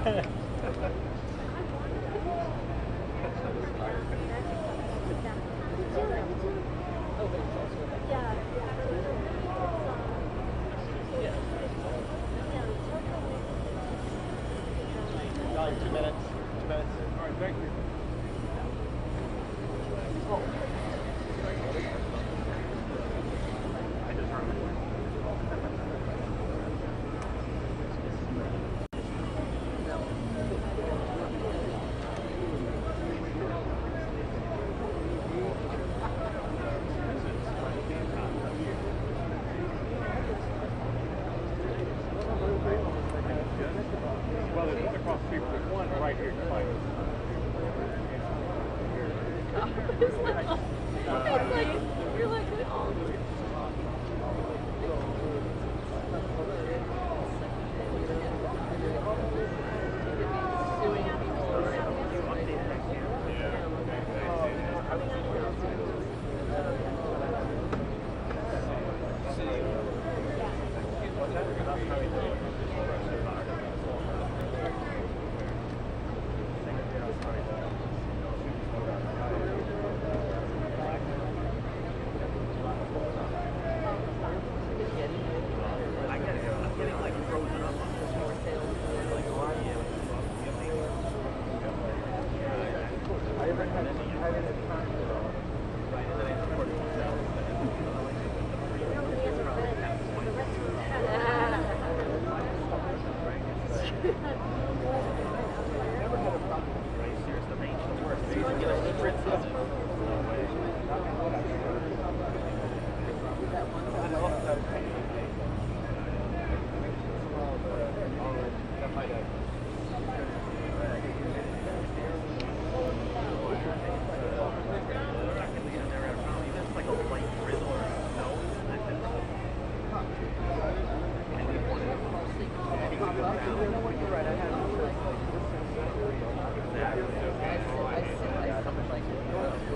2 minutes. 2 minutes. All right, thank you. Well, there's across the street. There's one right here. You're like, oh.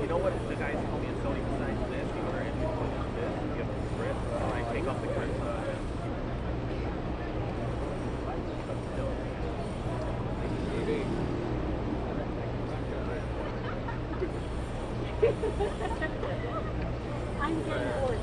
You know what the guys told me in Sony besides this? You were in this, you have the grip, and I take off the grip. I'm getting bored.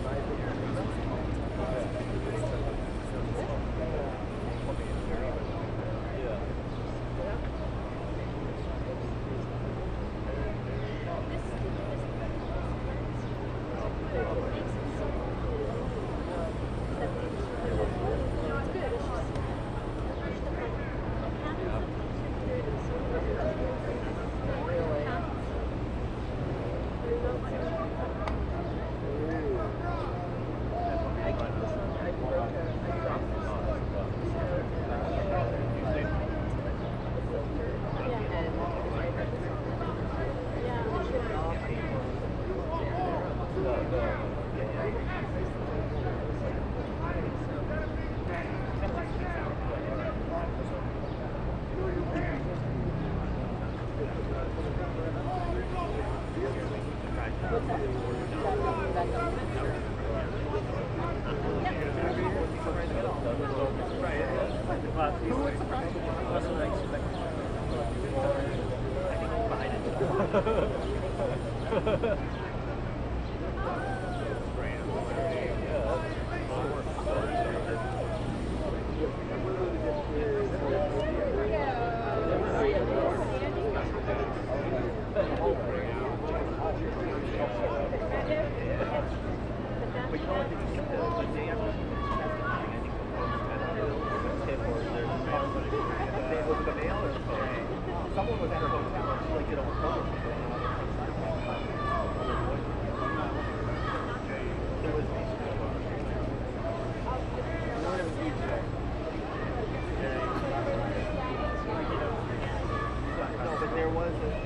Someone was at her hotel and she like did a whole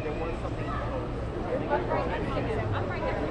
there was something. I'm right there.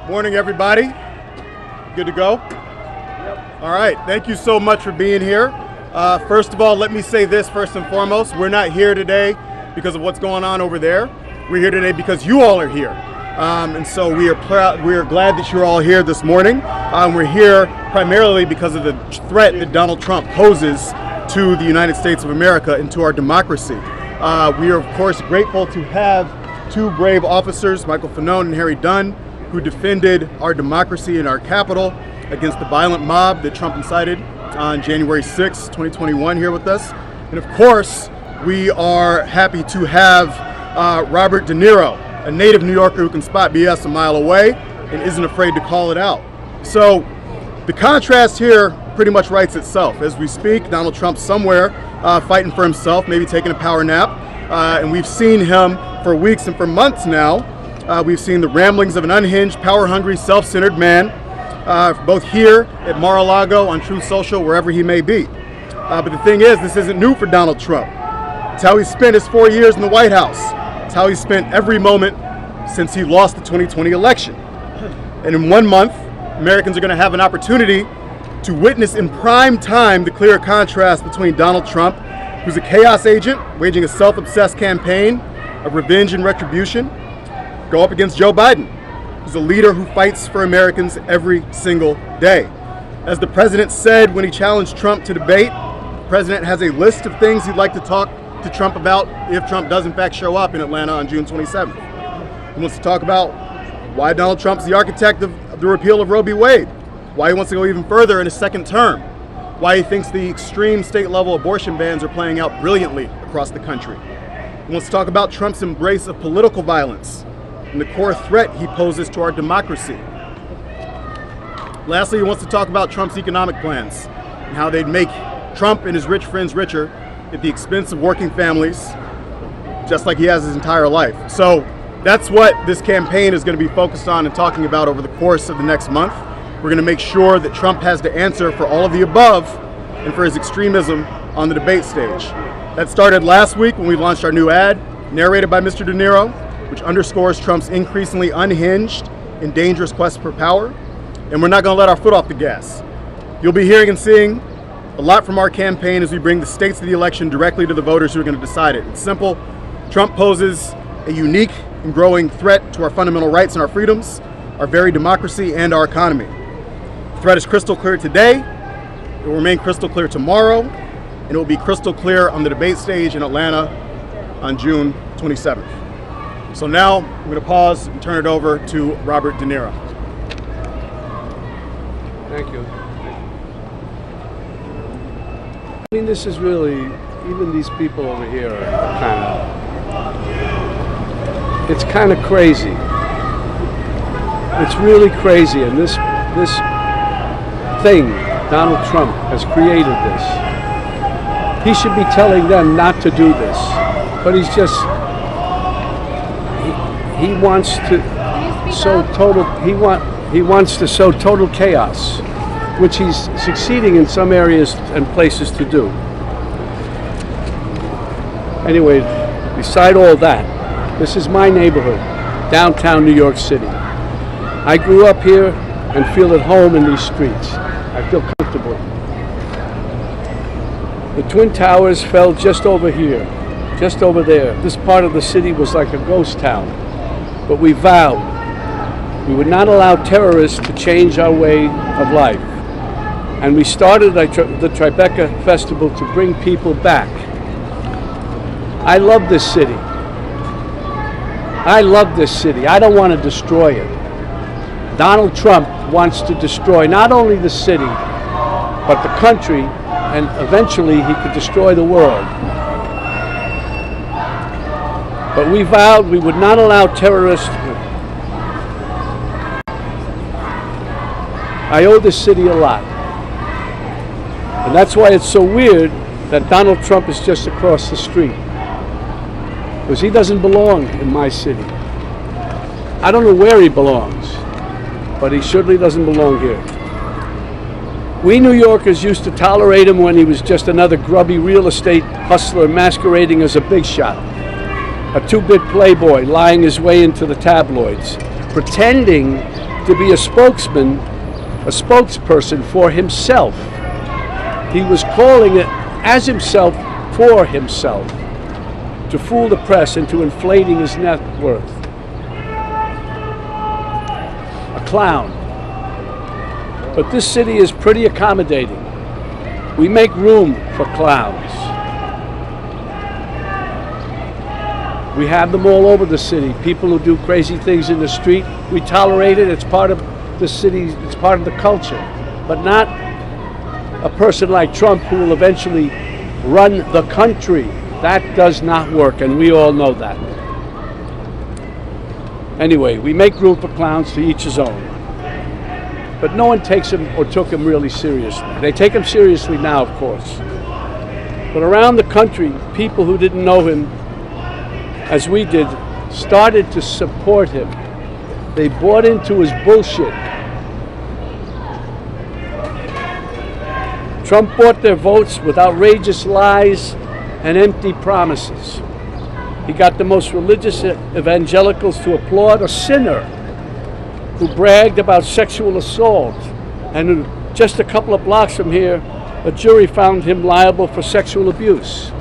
Morning, everybody. Good to go? Yep. All right, thank you so much for being here. First of all, let me say this first and foremost. We're not here today because of what's going on over there. We're here today because you all are here. And so we are proud, we are glad that you're all here this morning. We're here primarily because of the threat that Donald Trump poses to the United States of America and to our democracy. We are, of course, grateful to have two brave officers, Michael Fanone and Harry Dunn, who defended our democracy and our Capitol against the violent mob that Trump incited on January 6, 2021 here with us. And of course, we are happy to have Robert De Niro, a native New Yorker who can spot BS a mile away and isn't afraid to call it out. So the contrast here pretty much writes itself. As we speak, Donald Trump's somewhere fighting for himself, maybe taking a power nap. And we've seen him for weeks and for months now. We've seen the ramblings of an unhinged, power-hungry, self-centered man, both here at Mar-a-Lago, on Truth Social, wherever he may be. But the thing is, this isn't new for Donald Trump. It's how he spent his 4 years in the White House. It's how he spent every moment since he lost the 2020 election. And in 1 month, Americans are going to have an opportunity to witness in prime time the clear contrast between Donald Trump, who's a chaos agent waging a self-obsessed campaign of revenge and retribution, go up against Joe Biden, who's a leader who fights for Americans every single day. As the president said when he challenged Trump to debate, the president has a list of things he'd like to talk to Trump about if Trump does in fact show up in Atlanta on June 27th. He wants to talk about why Donald Trump's the architect of the repeal of Roe v. Wade, why he wants to go even further in his second term, why he thinks the extreme state-level abortion bans are playing out brilliantly across the country. He wants to talk about Trump's embrace of political violence and the core threat he poses to our democracy. Lastly, he wants to talk about Trump's economic plans and how they'd make Trump and his rich friends richer at the expense of working families, just like he has his entire life. So that's what this campaign is going to be focused on and talking about over the course of the next month. We're going to make sure that Trump has to answer for all of the above and for his extremism on the debate stage. That started last week when we launched our new ad, narrated by Mr. De Niro, which underscores Trump's increasingly unhinged and dangerous quest for power. And we're not going to let our foot off the gas. You'll be hearing and seeing a lot from our campaign as we bring the stakes of the election directly to the voters who are going to decide it. It's simple. Trump poses a unique and growing threat to our fundamental rights and our freedoms, our very democracy, and our economy. The threat is crystal clear today. It will remain crystal clear tomorrow, and it will be crystal clear on the debate stage in Atlanta on June 27th. So now I'm going to pause and turn it over to Robert De Niro. Thank you. I mean, this is really, even these people over here are it's kind of crazy. It's really crazy, and this thing, Donald Trump has created this. He should be telling them not to do this, but he's just, he wants to sow total, he wants to sow total chaos, which he's succeeding in some areas and places to do. Anyway, beside all that, this is my neighborhood, downtown New York City. I grew up here and feel at home in these streets. I feel comfortable. The Twin Towers fell just over here, just over there. This part of the city was like a ghost town. But we vowed we would not allow terrorists to change our way of life. And we started the Tribeca Festival to bring people back. I love this city. I love this city. I don't want to destroy it. Donald Trump wants to destroy not only the city, but the country, and eventually he could destroy the world. But we vowed we would not allow terrorists. I owe this city a lot. And that's why it's so weird that Donald Trump is just across the street. Because he doesn't belong in my city. I don't know where he belongs, but he surely doesn't belong here. We New Yorkers used to tolerate him when he was just another grubby real estate hustler masquerading as a big shot. A two-bit playboy lying his way into the tabloids, pretending to be a spokesperson for himself. He was calling it as himself for himself, to fool the press into inflating his net worth. A clown. But this city is pretty accommodating. We make room for clowns. We have them all over the city. People who do crazy things in the street, we tolerate it. It's part of the city, it's part of the culture. But not a person like Trump who will eventually run the country. That does not work, and we all know that. Anyway, we make room for clowns, to each his own. But no one takes him or took him really seriously. They take him seriously now, of course. But around the country, people who didn't know him as we did started to support him. They bought into his bullshit. Trump bought their votes with outrageous lies and empty promises. He got the most religious evangelicals to applaud a sinner who bragged about sexual assault, and who, just a couple of blocks from here, a jury found him liable for sexual abuse.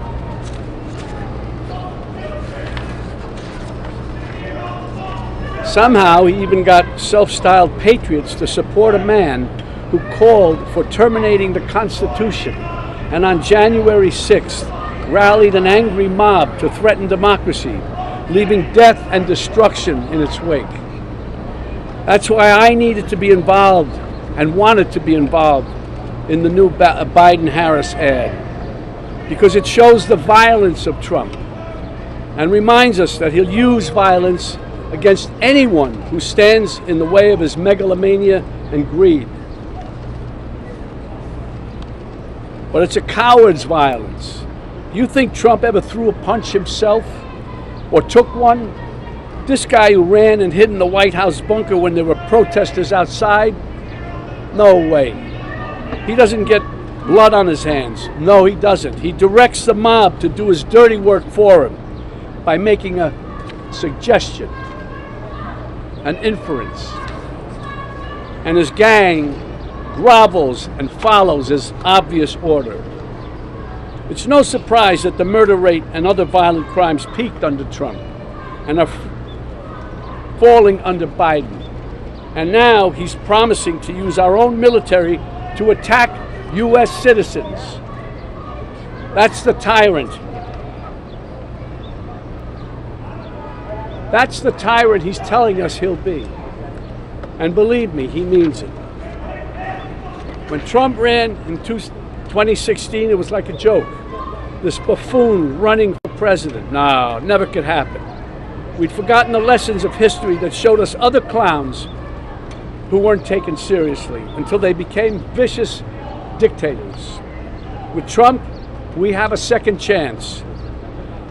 Somehow he even got self-styled patriots to support a man who called for terminating the Constitution, and on January 6th rallied an angry mob to threaten democracy, leaving death and destruction in its wake. That's why I needed to be involved and wanted to be involved in the new Biden-Harris ad, because it shows the violence of Trump and reminds us that he'll use violence against anyone who stands in the way of his megalomania and greed. But it's a coward's violence. You think Trump ever threw a punch himself or took one? This guy who ran and hid in the White House bunker when there were protesters outside? No way. He doesn't get blood on his hands. No, he doesn't. He directs the mob to do his dirty work for him by making a suggestion, an inference. And his gang grovels and follows his obvious order. It's no surprise that the murder rate and other violent crimes peaked under Trump and are falling under Biden. And now he's promising to use our own military to attack U.S. citizens. That's the tyrant. That's the tyrant he's telling us he'll be. And believe me, he means it. When Trump ran in 2016, it was like a joke. This buffoon running for president. No, never could happen. We'd forgotten the lessons of history that showed us other clowns who weren't taken seriously until they became vicious dictators. With Trump, we have a second chance.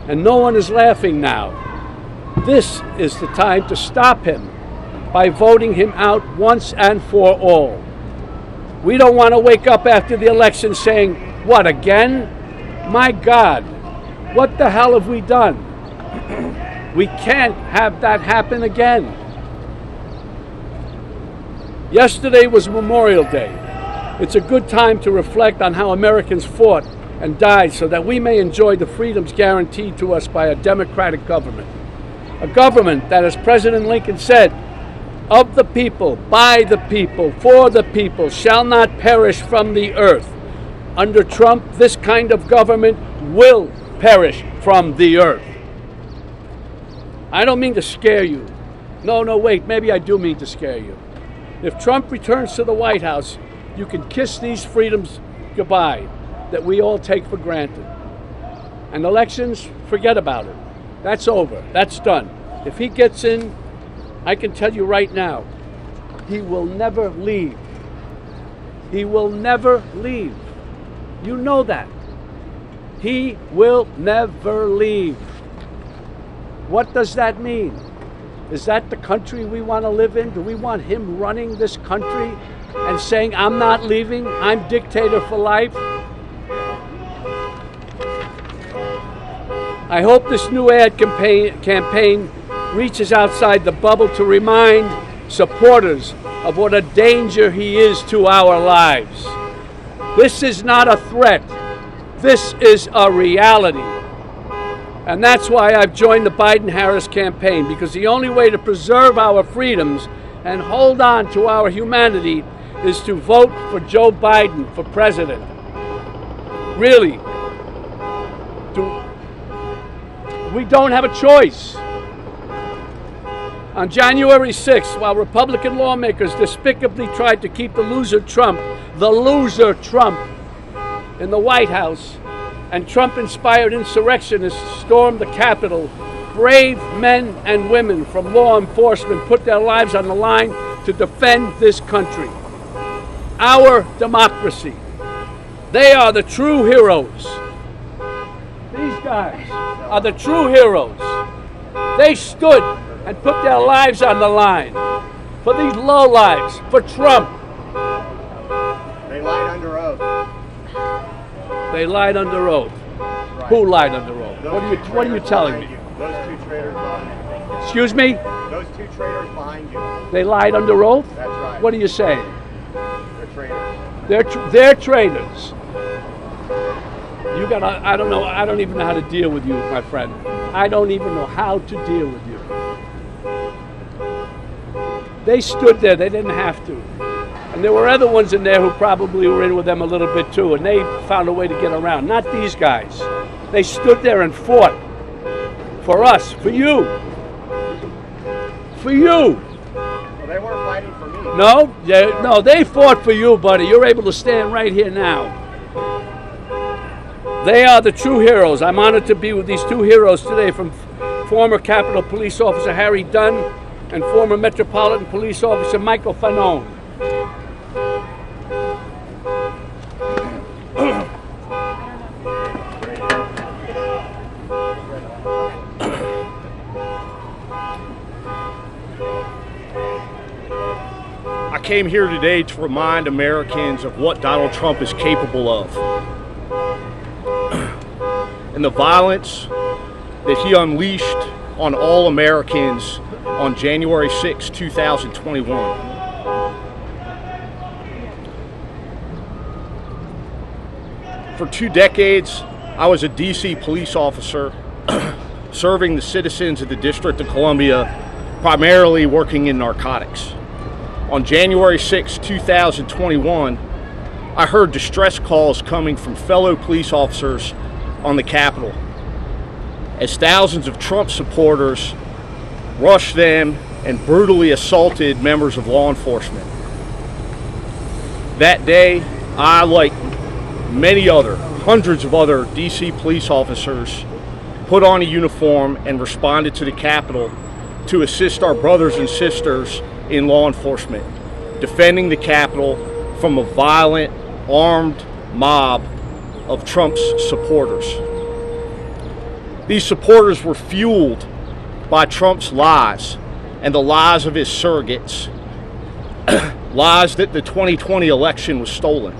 And no one is laughing now. This is the time to stop him by voting him out once and for all. We don't want to wake up after the election saying, what, again? My God, what the hell have we done? We can't have that happen again. Yesterday was Memorial Day. It's a good time to reflect on how Americans fought and died so that we may enjoy the freedoms guaranteed to us by a democratic government. A government that, as President Lincoln said, of the people, by the people, for the people, shall not perish from the earth. Under Trump, this kind of government will perish from the earth. I don't mean to scare you. No, wait, maybe I do mean to scare you. If Trump returns to the White House, you can kiss these freedoms goodbye that we all take for granted. And elections, forget about it. That's over. That's done. If he gets in, I can tell you right now, he will never leave. He will never leave. You know that. He will never leave. What does that mean? Is that the country we want to live in? Do we want him running this country and saying, I'm not leaving, I'm dictator for life? I hope this new ad campaign reaches outside the bubble to remind supporters of what a danger he is to our lives. This is not a threat. This is a reality. And that's why I've joined the Biden-Harris campaign, because the only way to preserve our freedoms and hold on to our humanity is to vote for Joe Biden for president. Really. We don't have a choice. On January 6th, while Republican lawmakers despicably tried to keep the loser Trump, in the White House, and Trump-inspired insurrectionists stormed the Capitol, brave men and women from law enforcement put their lives on the line to defend this country, our democracy. They are the true heroes. These guys are the true heroes. They stood and put their lives on the line for these lowlives, for Trump. They lied under oath. They lied under oath. Right. Who lied under oath? What are you telling me? Those two traitors behind you. Excuse me? Those two traitors behind you. They lied under oath? That's right. What are you saying? They're traitors. They're traitors. I don't know. I don't even know how to deal with you, my friend. I don't even know how to deal with you. They stood there. They didn't have to. And there were other ones in there who probably were in with them a little bit too, and they found a way to get around. Not these guys. They stood there and fought for us, for you. For you. Well, they weren't fighting for me. No, they fought for you, buddy. You're able to stand right here now. They are the true heroes. I'm honored to be with these two heroes today, from former Capitol Police Officer Harry Dunn and former Metropolitan Police Officer Michael Fanone. I came here today to remind Americans of what Donald Trump is capable of, and the violence that he unleashed on all Americans on January 6, 2021. For 2 decades, I was a DC police officer serving the citizens of the District of Columbia, primarily working in narcotics. On January 6, 2021, I heard distress calls coming from fellow police officers on the Capitol as thousands of Trump supporters rushed them and brutally assaulted members of law enforcement. That day, I, like many other, hundreds of other DC police officers, put on a uniform and responded to the Capitol to assist our brothers and sisters in law enforcement, defending the Capitol from a violent, armed mob of Trump's supporters. These supporters were fueled by Trump's lies and the lies of his surrogates, lies that the 2020 election was stolen.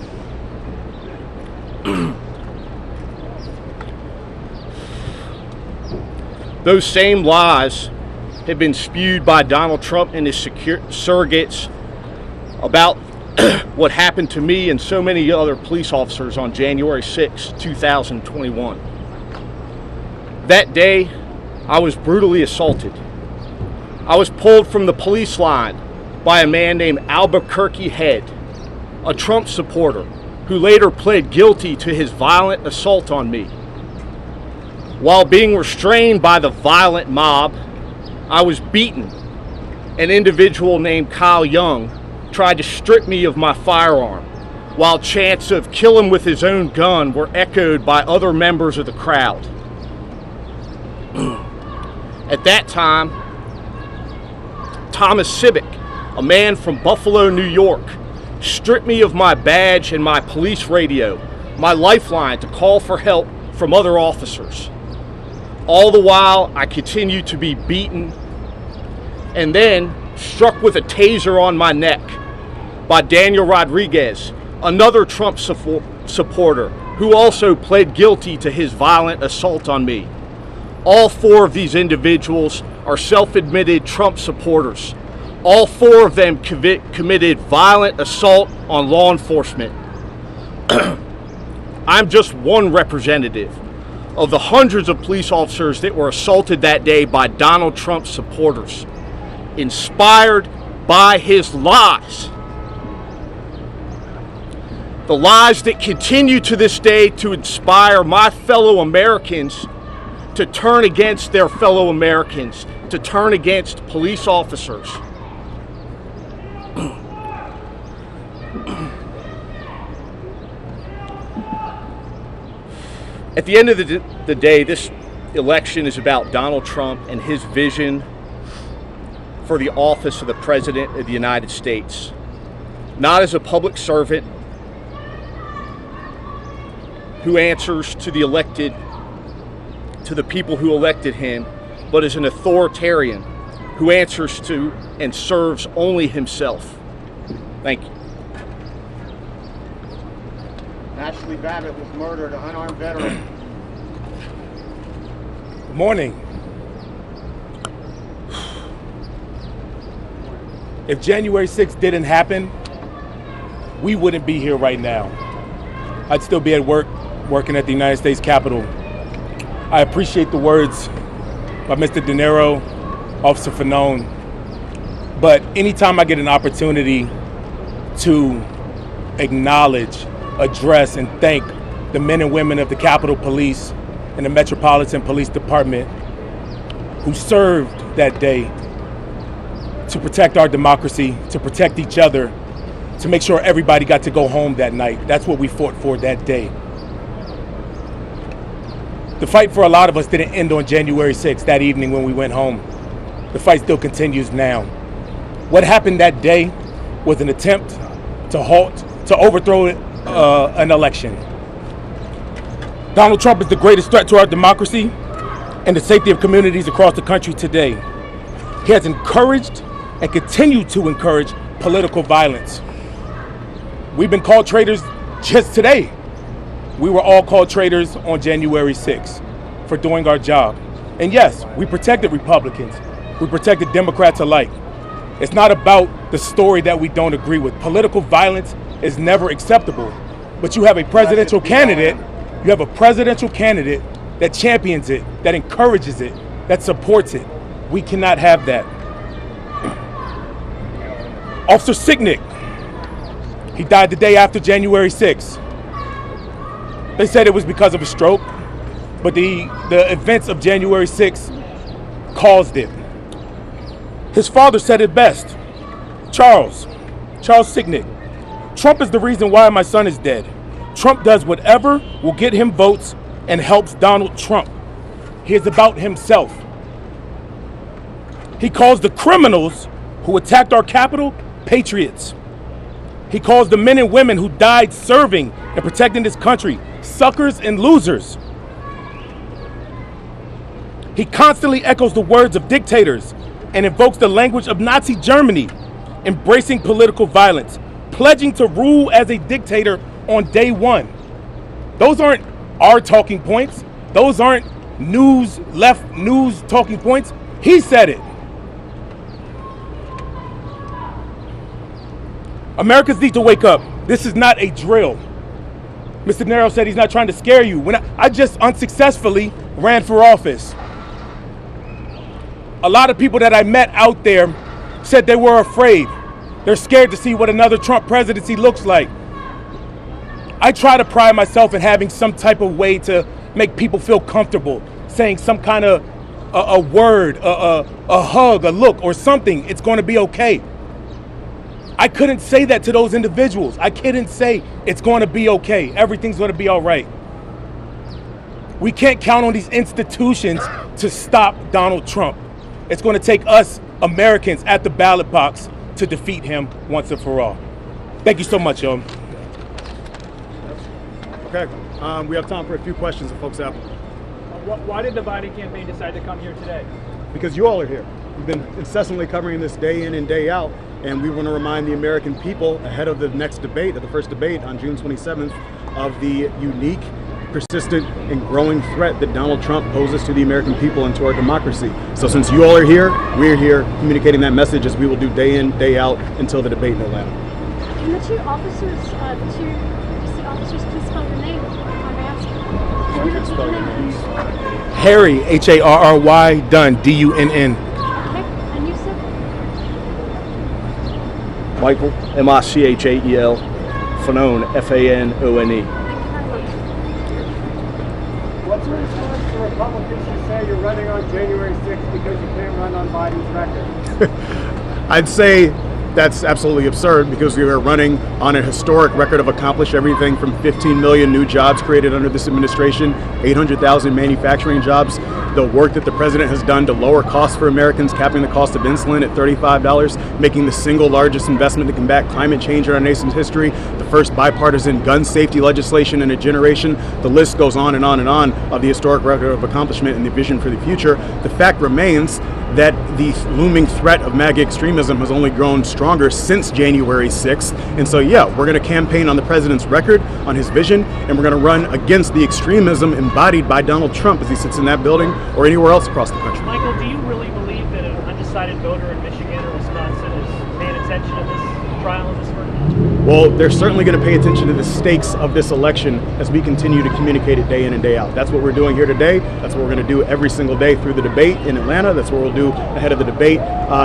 Those same lies have been spewed by Donald Trump and his surrogates about what happened to me and so many other police officers on January 6, 2021. That day, I was brutally assaulted. I was pulled from the police line by a man named Albuquerque Head, a Trump supporter who later pled guilty to his violent assault on me. While being restrained by the violent mob, I was beaten. An individual named Kyle Young tried to strip me of my firearm, while chants of "kill him with his own gun" were echoed by other members of the crowd. At that time, Thomas Civic, a man from Buffalo, New York, stripped me of my badge and my police radio, my lifeline to call for help from other officers. All the while, I continued to be beaten and then struck with a taser on my neck by Daniel Rodriguez, another Trump supporter who also pled guilty to his violent assault on me. All 4 of these individuals are self-admitted Trump supporters, All 4 of them committed violent assault on law enforcement. I'm just one representative of the hundreds of police officers that were assaulted that day by Donald Trump's supporters, inspired by his lies. The lies that continue to this day to inspire my fellow Americans to turn against their fellow Americans, to turn against police officers. At the end of the day, this election is about Donald Trump and his vision for the office of the President of the United States. Not as a public servant who answers to the people who elected him, but as an authoritarian who answers to and serves only himself. Thank you. Ashley Babbitt was murdered, an unarmed veteran. Good morning. If January 6th didn't happen, we wouldn't be here right now. I'd still be at work, working at the United States Capitol. I appreciate the words by Mr. Niro, Officer Fanone, but anytime I get an opportunity to acknowledge, address, and thank the men and women of the Capitol Police and the Metropolitan Police Department who served that day to protect our democracy, to protect each other, to make sure everybody got to go home that night. That's what we fought for that day. The fight for a lot of us didn't end on January 6th, that evening when we went home. The fight still continues now. What happened that day was an attempt to overthrow an election. Donald Trump is the greatest threat to our democracy and the safety of communities across the country today. He has encouraged and continued to encourage political violence. We've been called traitors just today. We were all called traitors on January 6th for doing our job. And yes, we protected Republicans. We protected Democrats alike. It's not about the story that we don't agree with. Political violence is never acceptable. But you have a presidential candidate, that champions it, that encourages it, that supports it. We cannot have that. Officer Sicknick, he died the day after January 6th. They said it was because of a stroke, but the events of January 6th caused it. His father said it best. Charles Sicknick, Trump is the reason why my son is dead. Trump does whatever will get him votes and helps Donald Trump. He is about himself. He calls the criminals who attacked our Capitol patriots. He calls the men and women who died serving and protecting this country suckers and losers. He constantly echoes the words of dictators and invokes the language of Nazi Germany, embracing political violence, pledging to rule as a dictator on day one. Those aren't our talking points. Those aren't left news talking points. He said it. Americans need to wake up. This is not a drill. Mr. Niro said he's not trying to scare you. When I just unsuccessfully ran for office. A lot of people that I met out there said they were afraid. They're scared to see what another Trump presidency looks like. I try to pride myself in having some type of way to make people feel comfortable, saying some kind of a word, a hug, a look, or something. It's going to be okay. I couldn't say that to those individuals. I couldn't say it's going to be okay. Everything's going to be all right. We can't count on these institutions to stop Donald Trump. It's going to take us Americans at the ballot box to defeat him once and for all. Thank you so much, y'all. Okay, we have time for a few questions if folks have. Why did the Biden campaign decide to come here today? Because you all are here. We've been incessantly covering this day in and day out, and we want to remind the American people ahead of the next debate, of the first debate on June 27th, of the unique persistent and growing threat that Donald Trump poses to the American people and to our democracy. So since you all are here, we're here communicating that message, as we will do day in, day out until the debate in Atlanta. Can the two officers, DC officers, please spell your name? I'm asking. Can you repeat your name? Harry, Harry, Dunn, Dunn. Okay, and you said? Michael, Michael, Fanone, Fanone. What's your response to Republicans who say you're running on January 6th because you can't run on Biden's record? I'd say that's absolutely absurd, because we are running on a historic record of accomplish everything from 15 million new jobs created under this administration, 800,000 manufacturing jobs, the work that the president has done to lower costs for Americans, capping the cost of insulin at $35, making the single largest investment to combat climate change in our nation's history, the first bipartisan gun safety legislation in a generation. The list goes on and on and on of the historic record of accomplishment and the vision for the future. The fact remains that the looming threat of MAGA extremism has only grown stronger since January 6th. And so, yeah, we're going to campaign on the president's record, on his vision, and we're going to run against the extremism embodied by Donald Trump as he sits in that building or anywhere else across the country. Michael, do you really believe that an undecided voter in Michigan or Wisconsin is paying attention to this trial and this verdict? Well, they're certainly going to pay attention to the stakes of this election as we continue to communicate it day in and day out. That's what we're doing here today. That's what we're going to do every single day through the debate in Atlanta. That's what we'll do ahead of the debate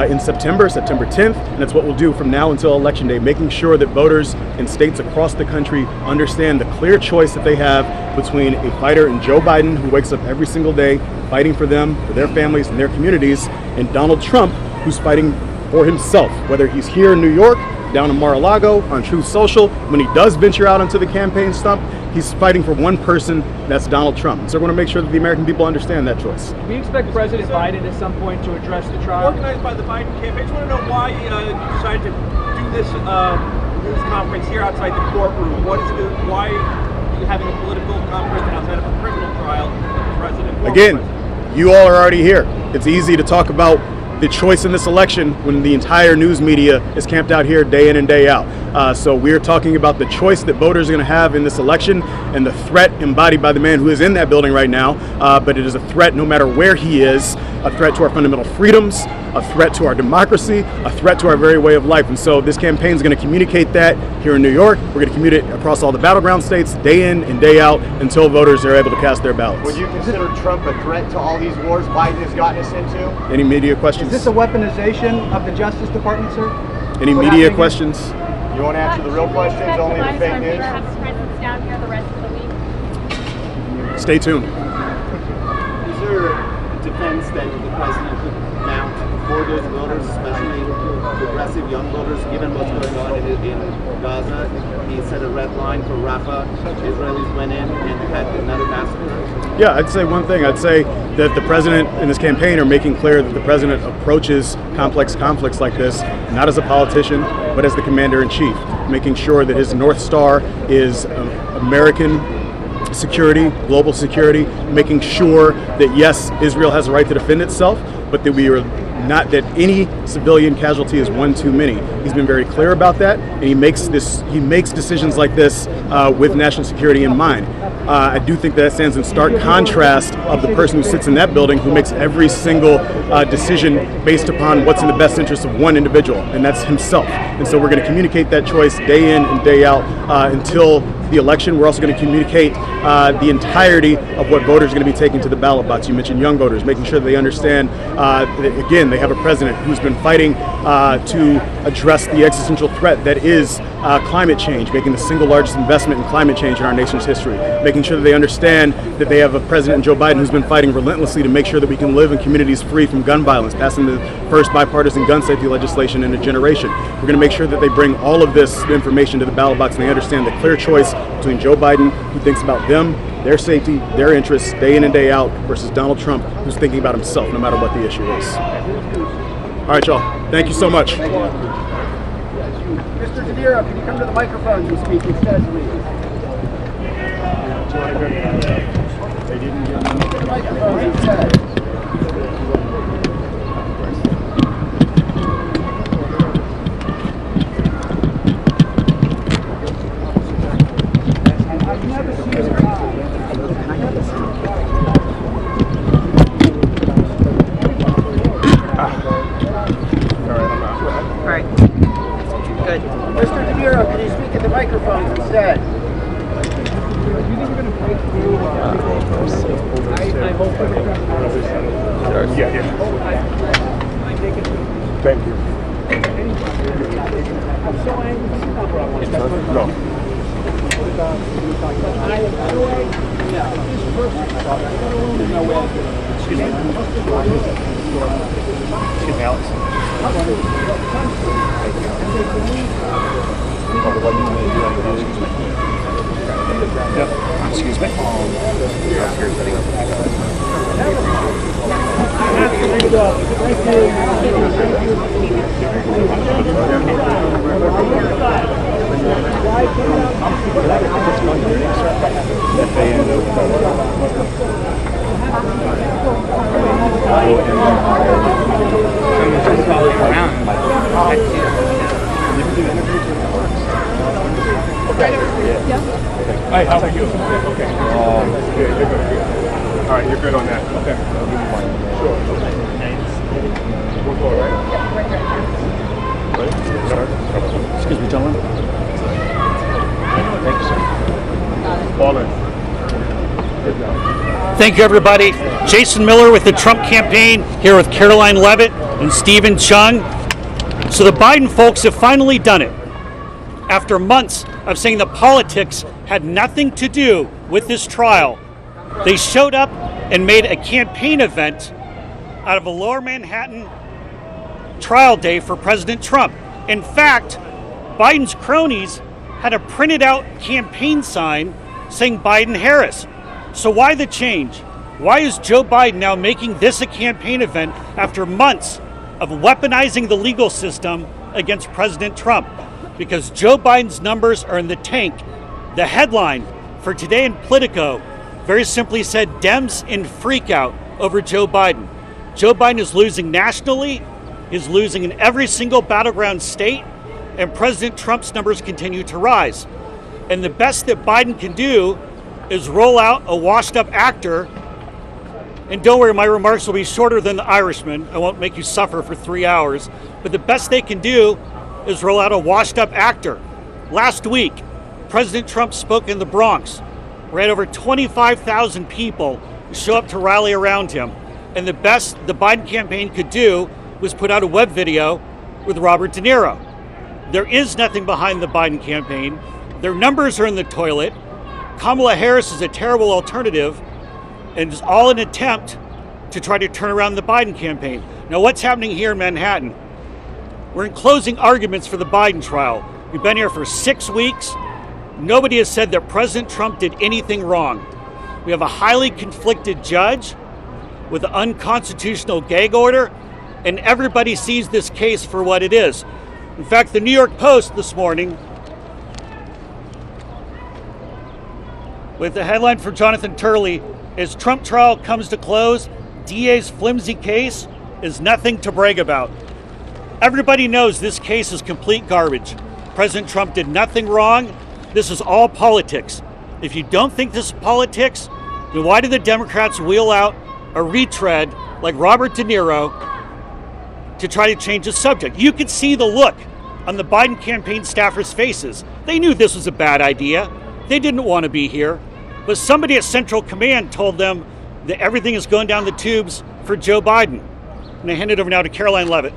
in September 10th. And that's what we'll do from now until Election Day, making sure that voters in states across the country understand the clear choice that they have between a fighter in Joe Biden, who wakes up every single day fighting for them, for their families and their communities, and Donald Trump, who's fighting for himself, whether he's here in New York, down in Mar-a-Lago, on Truth Social. When he does venture out onto the campaign stump, he's fighting for one person, that's Donald Trump. So we're going to make sure that the American people understand that choice. We expect President Biden at some point to address the trial. Organized by the Biden campaign. I just want to know why you decided to do this news conference here outside the courtroom. Why are you having a political conference outside of a criminal trial of the president? Again, you all are already here. It's easy to talk about the choice in this election when the entire news media is camped out here day in and day out. So we're talking about the choice that voters are going to have in this election and the threat embodied by the man who is in that building right now. But it is a threat no matter where he is, a threat to our fundamental freedoms, a threat to our democracy, a threat to our very way of life. And so this campaign is going to communicate that here in New York. We're going to communicate across all the battleground states day in and day out until voters are able to cast their ballots. Would you consider Trump a threat to all these wars Biden has gotten us into? Any media questions? Is this a weaponization of the Justice Department, sir? Any media questions? You want to answer the real questions, only the fake news? Presence down here the rest of the week. Stay tuned. Is there a defense that the president could mount for those voters, especially progressive young voters, given what's going on in Gaza? He set a red line for Rafah. Israelis went in and had another massacre. Yeah, I'd say one thing. I'd say that the president and his campaign are making clear that the president approaches complex conflicts like this not as a politician, but as the commander-in-chief, making sure that his North Star is American security, global security, making sure that yes, Israel has a right to defend itself, but that we are not that any civilian casualty is one too many. He's been very clear about that, and he makes decisions like this with national security in mind. I do think that stands in stark contrast of the person who sits in that building, who makes every single decision based upon what's in the best interest of one individual, and that's himself. And so we're going to communicate that choice day in and day out until the election. We're also going to communicate the entirety of what voters are going to be taking to the ballot box. You mentioned young voters, making sure that they understand that, again, they have a president who's been fighting to address the existential threat that is climate change, making the single largest investment in climate change in our nation's history, making sure that they understand that they have a president, Joe Biden, who's been fighting relentlessly to make sure that we can live in communities free from gun violence, passing the first bipartisan gun safety legislation in a generation. We're going to make sure that they bring all of this information to the ballot box and they understand the clear choice between Joe Biden, who thinks about them, their safety, their interests, day in and day out, versus Donald Trump, who's thinking about himself no matter what the issue is. All right, y'all. Thank you so much. Mr. Niro, can you come to the microphone and speak instead, please? They didn't get the microphone instead. I've never seen Yeah. Thank you. No. Excuse me. Excuse me, Alex. Excuse me. Hey, how are you? Okay. Yeah, you're good. All right, you're good on that. Okay. Sure. We'll go, right? Ready? Start. Excuse me, gentlemen. Thank you, sir. Fall in. Thank you, everybody. Jason Miller with the Trump campaign, here with Caroline Levitt and Stephen Chung. So the Biden folks have finally done it. After months of saying the politics had nothing to do with this trial, they showed up and made a campaign event out of a Lower Manhattan trial day for President Trump. In fact, Biden's cronies had a printed out campaign sign saying Biden-Harris. So why the change? Why is Joe Biden now making this a campaign event after months of weaponizing the legal system against President Trump? Because Joe Biden's numbers are in the tank. The headline for today in Politico very simply said, Dems in freakout over Joe Biden. Joe Biden is losing nationally, is losing in every single battleground state, and President Trump's numbers continue to rise. And the best that Biden can do is roll out a washed up actor. And don't worry, my remarks will be shorter than the Irishman. I won't make you suffer for 3 hours. But the best they can do is roll out a washed up actor. Last week, President Trump spoke in the Bronx, where he had over 25,000 people show up to rally around him. And the best the Biden campaign could do was put out a web video with Robert De Niro. There is nothing behind the Biden campaign. Their numbers are in the toilet. Kamala Harris is a terrible alternative, and it's all an attempt to try to turn around the Biden campaign. Now, what's happening here in Manhattan? We're in closing arguments for the Biden trial. We've been here for 6 weeks. Nobody has said that President Trump did anything wrong. We have a highly conflicted judge with an unconstitutional gag order, and everybody sees this case for what it is. In fact, the New York Post this morning, with the headline from Jonathan Turley, as Trump trial comes to close, DA's flimsy case is nothing to brag about. Everybody knows this case is complete garbage. President Trump did nothing wrong. This is all politics. If you don't think this is politics, then why did the Democrats wheel out a retread like Robert De Niro to try to change the subject? You could see the look on the Biden campaign staffers' faces. They knew this was a bad idea. They didn't want to be here. But somebody at Central Command told them that everything is going down the tubes for Joe Biden. And I hand it over now to Caroline Levitt.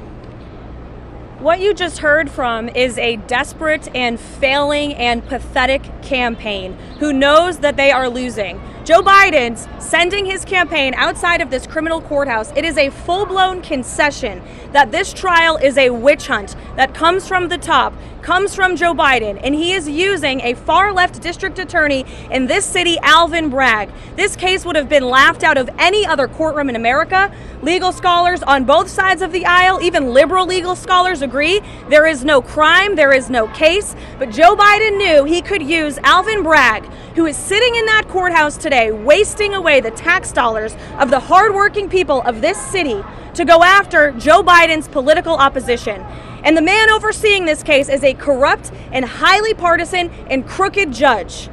What you just heard from is a desperate and failing and pathetic campaign who knows that they are losing. Joe Biden's sending his campaign outside of this criminal courthouse. It is a full-blown concession that this trial is a witch hunt that comes from the top, comes from Joe Biden, and he is using a far-left district attorney in this city, Alvin Bragg. This case would have been laughed out of any other courtroom in America. Legal scholars on both sides of the aisle, even liberal legal scholars, agree there is no crime, there is no case. But Joe Biden knew he could use Alvin Bragg, who is sitting in that courthouse today, wasting away the tax dollars of the hardworking people of this city, to go after Joe Biden's political opposition. And the man overseeing this case is a corrupt and highly partisan and crooked judge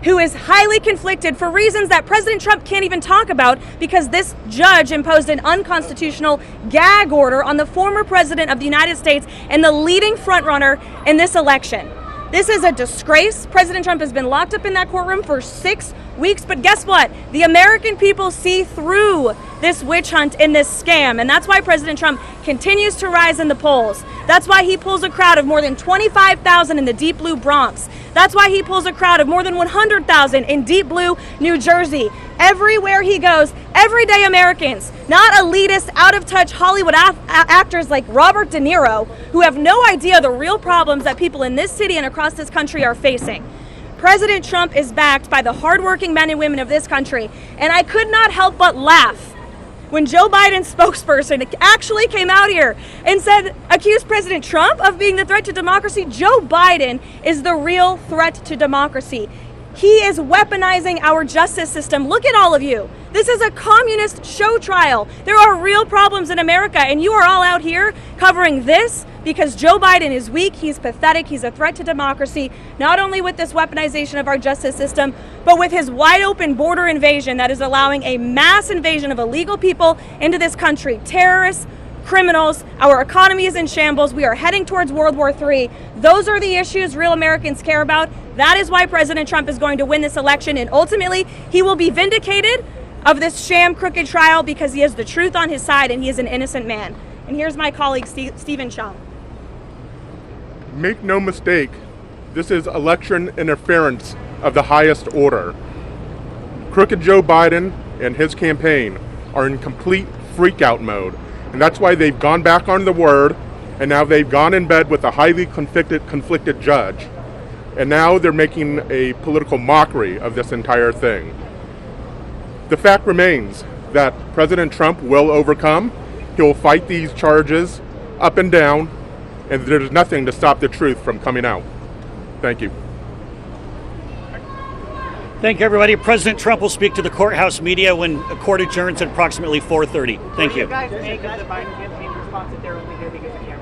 who is highly conflicted for reasons that President Trump can't even talk about, because this judge imposed an unconstitutional gag order on the former president of the United States and the leading frontrunner in this election. This is a disgrace. President Trump has been locked up in that courtroom for 6 weeks, but guess what? The American people see through this witch hunt and this scam, and that's why President Trump continues to rise in the polls. That's why he pulls a crowd of more than 25,000 in the deep blue Bronx. That's why he pulls a crowd of more than 100,000 in deep blue New Jersey. Everywhere he goes, everyday Americans, not elitist, out-of-touch Hollywood actors like Robert De Niro, who have no idea the real problems that people in this city and across this country are facing. President Trump is backed by the hardworking men and women of this country, and I could not help but laugh when Joe Biden's spokesperson actually came out here and accused President Trump of being the threat to democracy. Joe Biden is the real threat to democracy. He is weaponizing our justice system. Look at all of you. This is a communist show trial. There are real problems in America, and you are all out here covering this because Joe Biden is weak, he's pathetic, he's a threat to democracy, not only with this weaponization of our justice system, but with his wide open border invasion that is allowing a mass invasion of illegal people into this country. Terrorists, criminals, our economy is in shambles, we are heading towards World War III. Those are the issues real Americans care about. That is why President Trump is going to win this election, and ultimately he will be vindicated of this sham crooked trial because he has the truth on his side and he is an innocent man. And here's my colleague Stephen Chung. Make no mistake, this is election interference of the highest order. Crooked Joe Biden and his campaign are in complete freak-out mode, and that's why they've gone back on the word, and now they've gone in bed with a highly conflicted judge, and now they're making a political mockery of this entire thing. The fact remains that President Trump will overcome. He'll fight these charges up and down, and there's nothing to stop the truth from coming out. Thank you. Thank you, everybody. President Trump will speak to the courthouse media when a court adjourns at approximately 4:30. Thank you. What do you guys make of the Biden campaign response that they're only here because of cameras?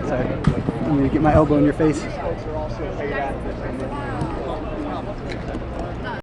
Sorry, I'm gonna get my elbow in your face.